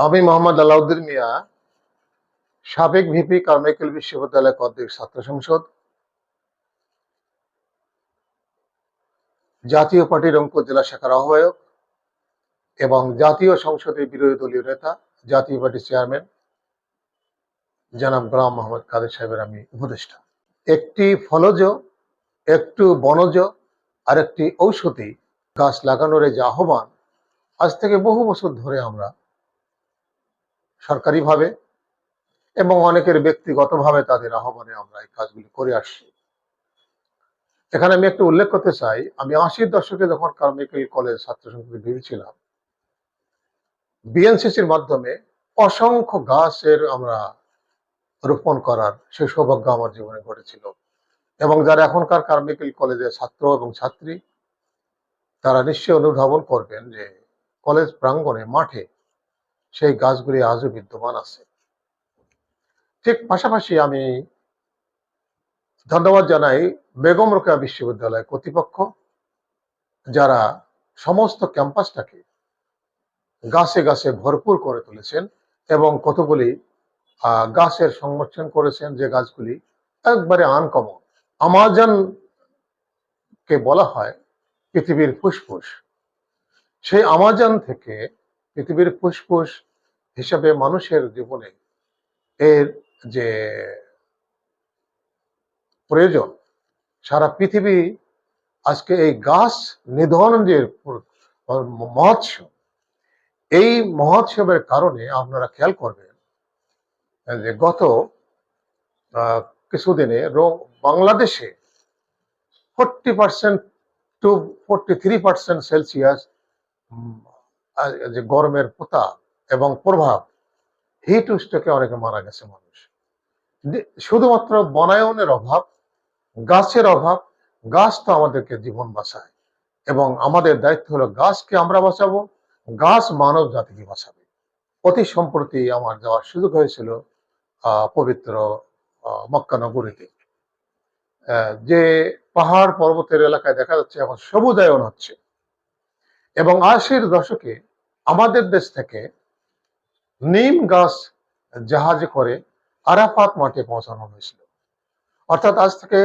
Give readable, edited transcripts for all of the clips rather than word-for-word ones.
আমি মোহাম্মদ আলাউদ্দিন মিয়া, সাবেক VP Carmichael বিশ্ববিদ্যালয় কর্তৃক ছাত্র সংসদ, জাতীয় পার্টি রংপুর জেলা শাখার আহ্বায়ক এবং জাতীয় সংসদের বিরোধী দলীয় নেতা, জাতীয় পার্টির চেয়ারম্যান জনাব গোলাম মোহাম্মদ কাদের সাহেবের আমি উপদেষ্টা। একটি ফলজ, একটু বনজ আর একটি ঔষধি গাছ লাগানোর যে আহ্বান, আজ থেকে বহু বছর ধরে আমরা সরকারিভাবে এবং অনেকের ব্যক্তিগতভাবে তাদের আহ্বানে আমরা এই কাজগুলি করে আসছি। এখানে আমি একটু উল্লেখ করতে চাই, আমি 80-র দশকে যখন কারমাইকেল কলেজ ছাত্র সংসদে ভেবেছিলাম, বিএনসিসির মাধ্যমে অসংখ্য গাছের আমরা রোপণ করার সেই সৌভাগ্য আমার জীবনে ঘটেছিল। এবং যারা এখনকার কারমাইকেল কলেজের ছাত্র এবং ছাত্রী, তারা নিশ্চয়ই অনুধাবন করবেন যে কলেজ প্রাঙ্গণে মাঠে সেই গাছগুলি আজও বিদ্যমান আছে। ঠিক পাশাপাশি আমি ধন্যবাদ জানাই বেগম রোকেয়া বিশ্ববিদ্যালয় কর্তৃপক্ষ, যারা সমস্ত ক্যাম্পাসটাকে গাছে গাছে ভরপুর করে তুলেছেন এবং কতগুলি গাছের সংরক্ষণ করেছেন, যে গাছগুলি একবারে আনকমন। আমাজনকে বলা হয় পৃথিবীর ফুসফুস। সেই আমাজন থেকে পৃথিবীর ফুসফুস হিসাবে মানুষের জীবনে এর যে প্রয়োজন, সারা পৃথিবী আজকে এই গাছ নিধন যে মহোৎসব, এই মহোৎসবের কারণে আপনারা খেয়াল করবেন যে গত কিছুদিনে বাংলাদেশে 40% to 43% সেলসিয়াস যে গরমের প্রতাপ এবং প্রভাব, হিট স্ট্রোকে অনেকে মারা গেছে মানুষ। শুধুমাত্র বনায়নের অভাব, গাছের অভাব। গাছ তো আমাদেরকে জীবন বাঁচায় এবং আমাদের দায়িত্ব হলো গাছকে আমরা বাঁচাবো, গাছ মানব জাতিকে বাঁচাবে। অতি সম্প্রতি আমার যাওয়ার সুযোগ হয়েছিল পবিত্র মক্কা নগরীতে, যে পাহাড় পর্বতের এলাকায় দেখা যাচ্ছে এখন সবুজায়ন হচ্ছে। এবং 80-র দশকে আমাদের দেশ থেকে নিম গাছ জাহাজে করে আরাফাত মাঠে পৌঁছানো হয়েছিল। অর্থাৎ আজ থেকে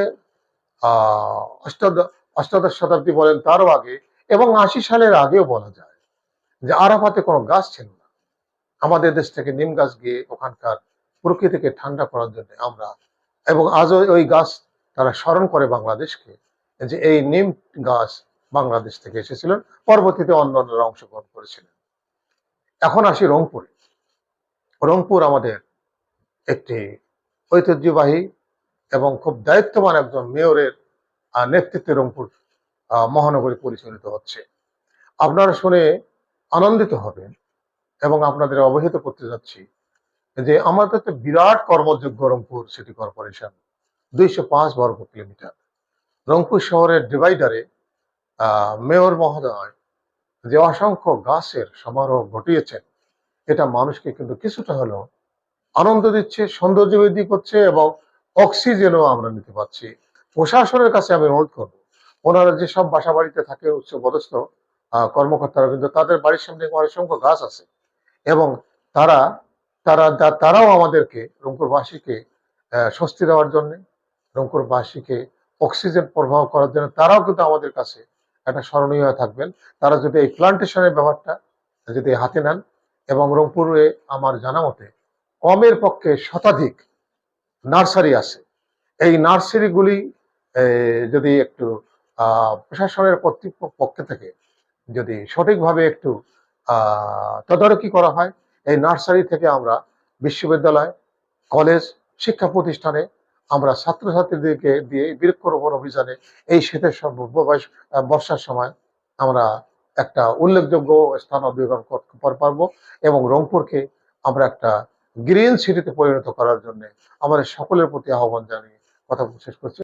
অষ্টাদশ শতাব্দী বলেন, তারও আগে, এবং 80 সালের আগেও বলা যায় যে আরাফাতে কোনো গাছ ছিল না। আমাদের দেশ থেকে নিম গাছ গিয়ে ওখানকার প্রকৃতিকে ঠান্ডা করার জন্য আমরা, এবং আজও ওই গাছ তারা স্মরণ করে বাংলাদেশকে, যে এই নিম গাছ বাংলাদেশ থেকে এসেছিলেন, পরবর্তীতে অন্যান্যরা অংশগ্রহণ করেছিলেন। এখন আসি রংপুরে। রংপুর আমাদের একটি ঐতিহ্যবাহী এবং খুব দায়িত্ববান একজন মেয়রের নেতৃত্বে রংপুর মহানগরী পরিচালিত হচ্ছে। আপনারা শুনে আনন্দিত হবেন এবং আপনাদের অবহিত করতে যাচ্ছি যে আমাদের তো বিরাট কর্মযোগ্য রংপুর সিটি কর্পোরেশন, 205 বর্গ কিলোমিটার। রংপুর শহরের ডিভাইডারে মেয়র মহোদয় যে অসংখ্য গাছের সমারোহ ঘটিয়েছেন, এটা মানুষকে কিন্তু কিছুটা হলেও আনন্দ দিচ্ছে, সৌন্দর্য বৃদ্ধি করছে এবং অক্সিজেনও আমরা নিতে পারছি। প্রশাসনের কাছে আমি অনুরোধ করবো, ওনারা যেসব বাসা বাড়িতে থাকে উচ্চপদস্থ কর্মকর্তারা, কিন্তু তাদের বাড়ির সামনে অসংখ্য গাছ আছে এবং তারা তারা তারাও আমাদেরকে, রংপুরবাসীকে স্বস্তি দেওয়ার জন্য, রংপুরবাসীকে অক্সিজেন প্রবাহ করার জন্য তারাও কিন্তু আমাদের কাছে একটা স্মরণীয় হয়ে থাকবেন। তারা যদি এই প্লান্টেশনের ব্যাপারটা যদি হাতে নেন, এবং রংপুরে আমার জানা মতে কমের পক্ষে শতাধিক নার্সারি আছে, এই নার্সারিগুলি যদি একটু প্রশাসনের পক্ষ থেকে যদি সঠিকভাবে একটু তদারকি করা হয়, এই নার্সারি থেকে আমরা বিশ্ববিদ্যালয়, কলেজ, শিক্ষা প্রতিষ্ঠানে আমরা ছাত্রছাত্রীদেরকে দিয়ে বৃক্ষরোপণ অভিযানে এই শীতের বর্ষার সময় আমরা একটা উল্লেখযোগ্য স্থান অধিকার করতে পারবো এবং রংপুরকে আমরা একটা গ্রিন সিটিতে পরিণত করার জন্য আমাদের সকলের প্রতি আহ্বান জানিয়ে কথা শেষ করছি।